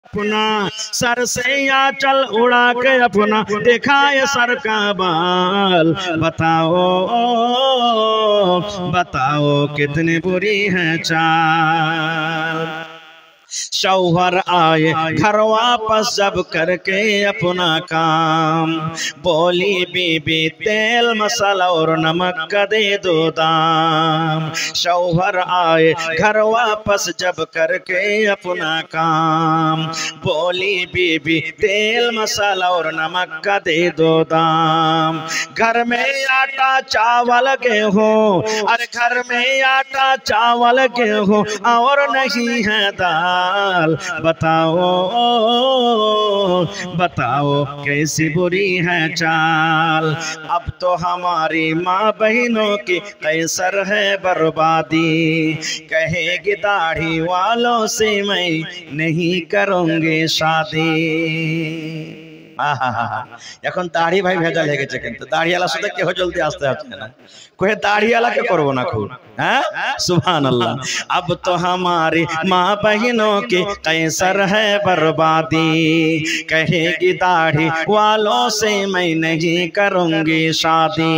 अपना सर से या चल उड़ा के अपना दिखाए सर का बाल। बताओ बताओ कितनी बुरी है चाल। शौहर आए घर वापस जब करके अपना काम, बोली बीबी तेल मसाला और नमक का दे दो दाम। शौहर आए घर वापस जब करके अपना काम, बोली बीबी तेल मसाला और नमक का दे दो दाम। घर में आटा चावल गेहूं, अरे घर में आटा चावल गेहूं और नहीं है दाल। बताओ बताओ कैसी बुरी है चाल। अब तो हमारी माँ बहनों की कैसर है बर्बादी। कहेगी दाढ़ी वालों से मैं नहीं करूँगी शादी। এখন দাড়ি ভাই ভেজাল হয়ে গেছে, কিন্তু দাড়িওয়ালার সাথে কেউ জলদি আসতে হচ্ছে না। कोई दाढ़ियाला के करबो ना खूब, हैं? सुभान अल्लाह। अब तो हमारी माँ बहनों की कैसर है बर्बादी। कहेगी दाढ़ी वालों से मैं नहीं करूँगी शादी।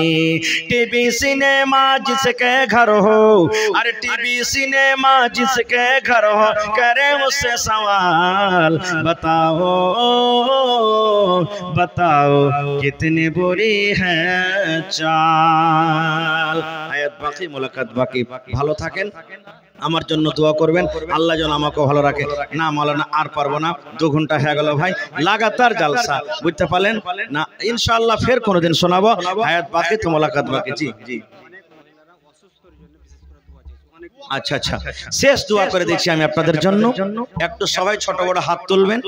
टीवी सिनेमा जिसके घर हो, अरे टीवी सिनेमा जिसके घर हो, करे उससे सवाल। बताओ बताओ कितनी बुरी है चाल। आयात बाकी मुलाकात बाकी। ভালো থাকেন, আমার জন্য দোয়া করবেন, আল্লাহ যেন আমাকে ভালো রাখে। না মাওলানা আর পারবো না, 2 ঘন্টা হয়ে গেল ভাই, লাগাতার জালসা, বুঝতে পারলেন না? ইনশাআল্লাহ ফের কোনোদিন শোনাবো। হায়াত বাকি তো মুলাকাত বাকি। জি জি, আচ্ছা আচ্ছা, শেষ দোয়া করে দিচ্ছি আমি আপনাদের জন্য। একটু সবাই ছোট বড় হাত তুলবেন।